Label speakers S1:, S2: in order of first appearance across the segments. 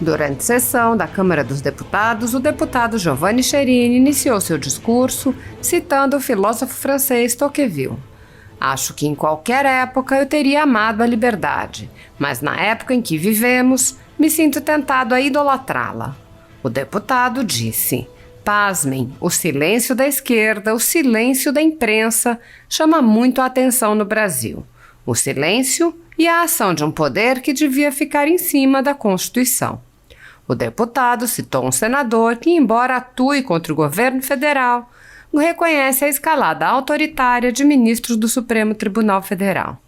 S1: Durante sessão da Câmara dos Deputados, o deputado Giovanni Cherini iniciou seu discurso citando o filósofo francês Tocqueville. Acho que em qualquer época eu teria amado a liberdade, mas na época em que vivemos, me sinto tentado a idolatrá-la. O deputado disse: pasmem, o silêncio da esquerda, o silêncio da imprensa chama muito a atenção no Brasil. O silêncio e a ação de um poder que devia ficar em cima da Constituição. O deputado citou um senador que, embora atue contra o governo federal, reconhece a escalada autoritária de ministros do Supremo Tribunal Federal.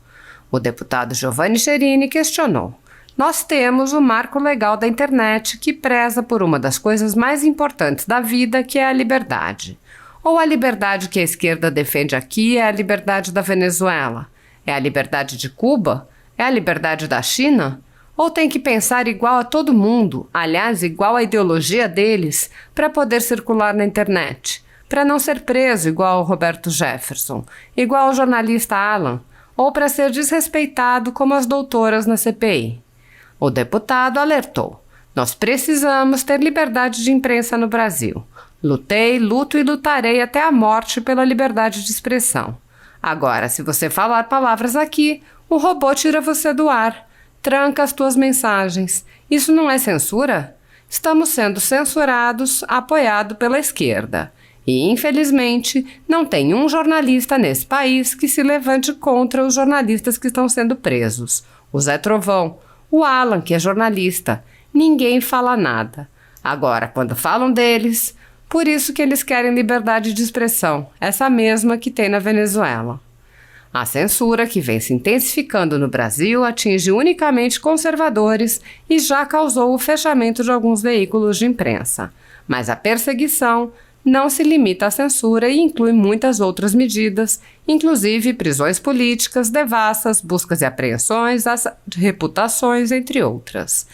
S1: O deputado Giovanni Cherini questionou: nós temos o marco legal da internet que preza por uma das coisas mais importantes da vida, que é a liberdade. Ou a liberdade que a esquerda defende aqui é a liberdade da Venezuela? É a liberdade de Cuba? É a liberdade da China? Ou tem que pensar igual a todo mundo, aliás, igual à ideologia deles, para poder circular na internet? Para não ser preso igual ao Roberto Jefferson, igual ao jornalista Alan, ou para ser desrespeitado como as doutoras na CPI? O deputado alertou: nós precisamos ter liberdade de imprensa no Brasil. Lutei, luto e lutarei até a morte pela liberdade de expressão. Agora, se você falar palavras aqui, o robô tira você do ar. Tranca as tuas mensagens. Isso não é censura? Estamos sendo censurados, apoiado pela esquerda. E, infelizmente, não tem um jornalista nesse país que se levante contra os jornalistas que estão sendo presos. O Zé Trovão, o Alan, que é jornalista. Ninguém fala nada. Agora, quando falam deles, por isso que eles querem liberdade de expressão, essa mesma que tem na Venezuela. A censura, que vem se intensificando no Brasil, atinge unicamente conservadores e já causou o fechamento de alguns veículos de imprensa. Mas a perseguição não se limita à censura e inclui muitas outras medidas, inclusive prisões políticas, devassas, buscas e apreensões, as reputações, entre outras.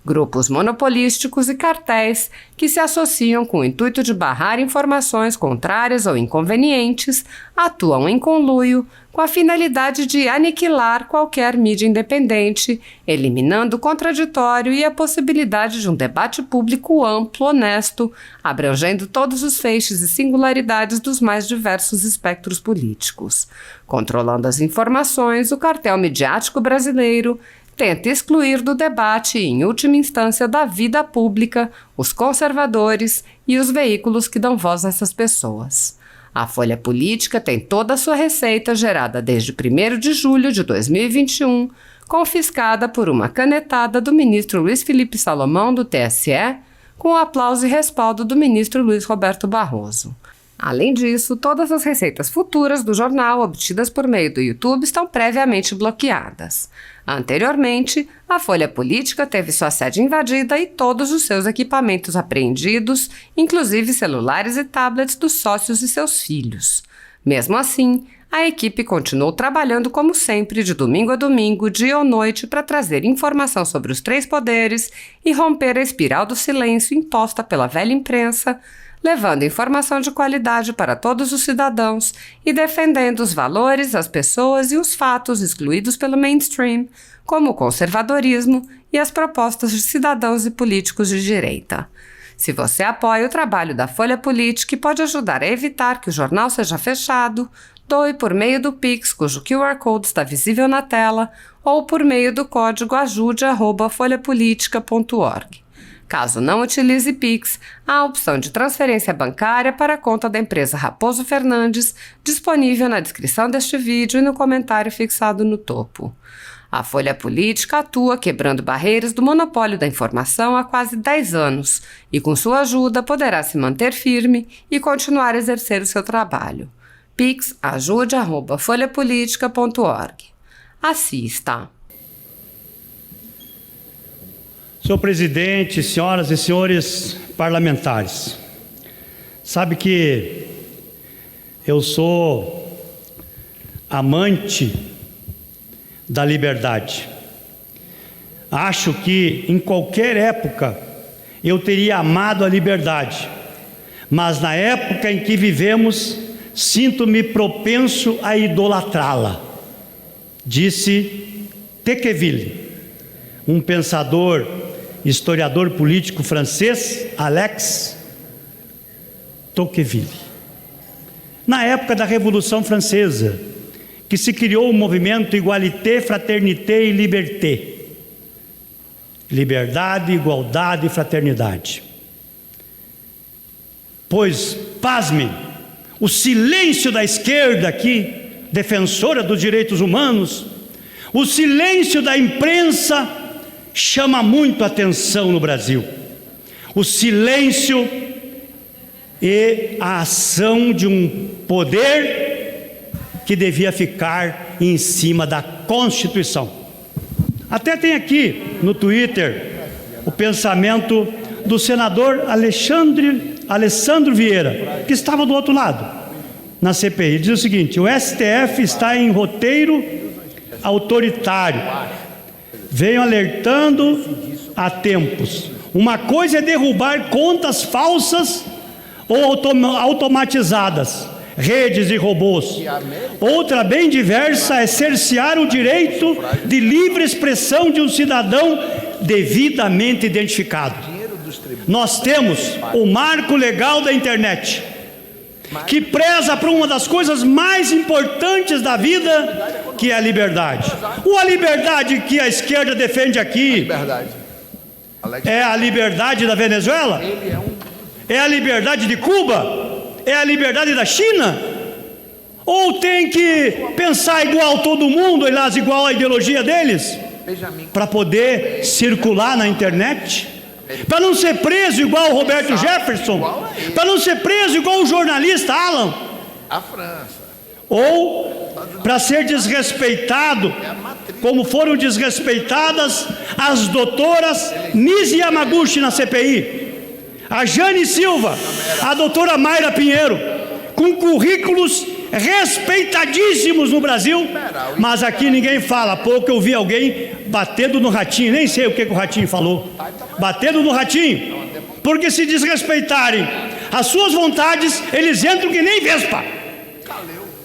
S1: Grupos monopolísticos e cartéis que se associam com o intuito de barrar informações contrárias ou inconvenientes atuam em conluio com a finalidade de aniquilar qualquer mídia independente, eliminando o contraditório e a possibilidade de um debate público amplo, honesto, abrangendo todos os feixes e singularidades dos mais diversos espectros políticos. Controlando as informações, o cartel midiático brasileiro tenta excluir do debate e, em última instância, da vida pública, os conservadores e os veículos que dão voz a essas pessoas. A Folha Política tem toda a sua receita gerada desde 1º de julho de 2021, confiscada por uma canetada do ministro Luiz Felipe Salomão, do TSE, com o aplauso e respaldo do ministro Luiz Roberto Barroso. Além disso, todas as receitas futuras do jornal obtidas por meio do YouTube estão previamente bloqueadas. Anteriormente, a Folha Política teve sua sede invadida e todos os seus equipamentos apreendidos, inclusive celulares e tablets dos sócios e seus filhos. Mesmo assim, a equipe continuou trabalhando como sempre, de domingo a domingo, dia ou noite, para trazer informação sobre os três poderes e romper a espiral do silêncio imposta pela velha imprensa, levando informação de qualidade para todos os cidadãos e defendendo os valores, as pessoas e os fatos excluídos pelo mainstream, como o conservadorismo e as propostas de cidadãos e políticos de direita. Se você apoia o trabalho da Folha Política e pode ajudar a evitar que o jornal seja fechado, doe por meio do Pix, cujo QR Code está visível na tela, ou por meio do código ajude@folhapolitica.org. Caso não utilize Pix, há a opção de transferência bancária para a conta da empresa Raposo Fernandes, disponível na descrição deste vídeo e no comentário fixado no topo. A Folha Política atua quebrando barreiras do monopólio da informação há quase 10 anos e, com sua ajuda, poderá se manter firme e continuar a exercer o seu trabalho. Pix ajude@folhapolitica.org. Assista.
S2: Senhor presidente, senhoras e senhores parlamentares, sabe que eu sou amante da liberdade. Acho que em qualquer época eu teria amado a liberdade, mas na época em que vivemos, sinto-me propenso a idolatrá-la, disse Tocqueville, um pensador historiador político francês, Alex Tocqueville. Na época da Revolução Francesa, que se criou o movimento Égalité, Fraternité e Liberté. Liberdade, igualdade e fraternidade. Pois, pasmem, o silêncio da esquerda aqui, defensora dos direitos humanos, o silêncio da imprensa chama muito a atenção no Brasil. O silêncio e a ação de um poder que devia ficar em cima da Constituição. Até tem aqui no Twitter o pensamento do senador Alessandro Vieira, que estava do outro lado, na CPI. Diz o seguinte: o STF está em roteiro autoritário. Venho alertando há tempos. Uma coisa é derrubar contas falsas ou automatizadas, redes e robôs. Outra bem diversa é cercear o direito de livre expressão de um cidadão devidamente identificado. Nós temos o marco legal da internet, que preza por uma das coisas mais importantes da vida, que é a liberdade. Ou a liberdade que a esquerda defende aqui é a liberdade da Venezuela? É a liberdade de Cuba? É a liberdade da China? Ou tem que pensar igual todo mundo, aliás, igual a ideologia deles, para poder circular na internet? Para não ser preso igual o Roberto Jefferson? Para não ser preso igual o jornalista Alan?
S3: A França.
S2: Ou para ser desrespeitado, como foram desrespeitadas as doutoras Nise Yamaguchi na CPI, a Jane Silva, a doutora Mayra Pinheiro, com currículos respeitadíssimos no Brasil, mas aqui ninguém fala. Há pouco eu vi alguém batendo no Ratinho, nem sei o que o Ratinho falou, batendo no Ratinho, porque se desrespeitarem as suas vontades, eles entram que nem vespa.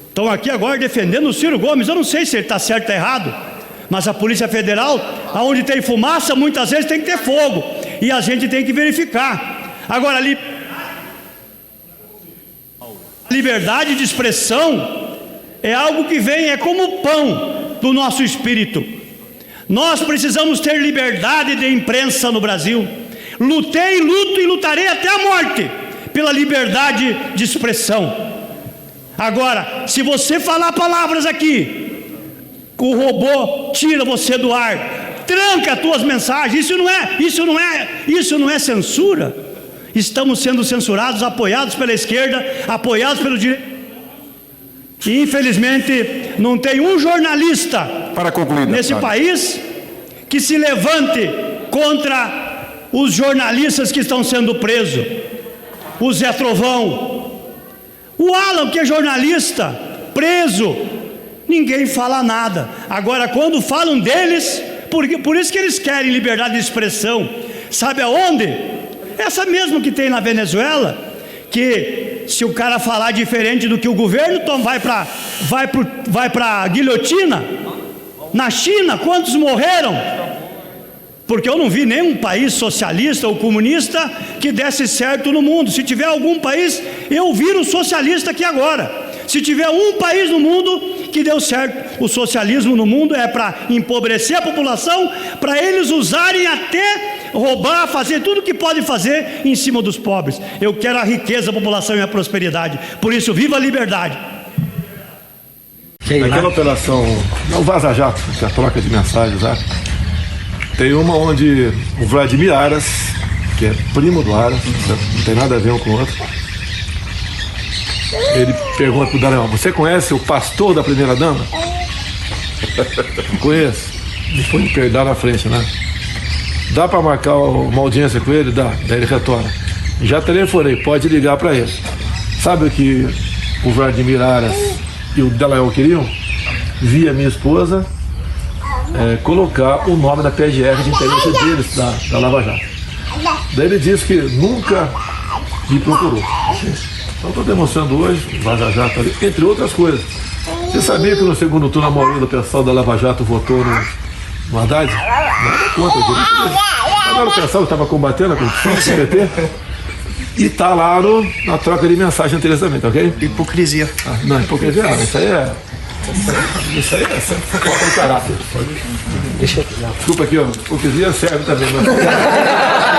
S2: Estão aqui agora defendendo o Ciro Gomes. Eu não sei se ele está certo ou errado, mas a Polícia Federal, onde tem fumaça, muitas vezes tem que ter fogo, e a gente tem que verificar. Agora, liberdade de expressão é algo que vem, é como pão do nosso espírito. Nós precisamos ter liberdade de imprensa no Brasil. Lutei, luto e lutarei até a morte pela liberdade de expressão. Agora, se você falar palavras aqui, o robô tira você do ar, tranca as tuas mensagens. Isso não é censura. Estamos sendo censurados, apoiados pela esquerda, apoiados pelo direito. E infelizmente não tem um jornalista
S3: Para concluir,
S2: nesse país que se levante contra os jornalistas que estão sendo presos. O Zé Trovão, o Alan, que é jornalista, preso, ninguém fala nada. Agora, quando falam deles, por isso que eles querem liberdade de expressão. Sabe aonde? Essa mesmo que tem na Venezuela, que se o cara falar diferente do que o governo, então vai para a guilhotina. Na China, quantos morreram? Porque eu não vi nenhum país socialista ou comunista que desse certo no mundo. Se tiver algum país, eu viro socialista aqui agora. Se tiver um país no mundo que deu certo, o socialismo no mundo é para empobrecer a população, para eles usarem até roubar, fazer tudo o que podem fazer em cima dos pobres. Eu quero a riqueza, a população e a prosperidade. Por isso, viva a liberdade.
S4: Naquela operação, não Vaza Jato, que é a troca de mensagens, né? Tem uma onde o Vladimir Aras, que é primo do Aras, não tem nada a ver um com o outro, ele pergunta pro Daniel: você conhece o pastor da primeira dama? Conheço. Depois de perder na frente, né? Dá para marcar uma audiência com ele? Dá. Daí ele retorna: já telefonei, pode ligar para ele. Sabe o que o Vladimir Aras e o Daniel queriam? Via minha esposa colocar o nome da PGR de interesse deles, da Lava Jato. Daí ele disse que nunca me procurou. Então estou demonstrando hoje, Vaza Jato ali, entre outras coisas. Você sabia que no segundo turno a maioria do pessoal da Lava Jato votou no Haddad? Nada contra, o direito dele. Agora o pessoal que estava combatendo a corrupção, o PT, e está lá na troca de mensagem anterior também, tá ok?
S5: Hipocrisia.
S4: Não, hipocrisia não, isso aí é falta de caráter. Desculpa aqui, ó, hipocrisia serve também, mas...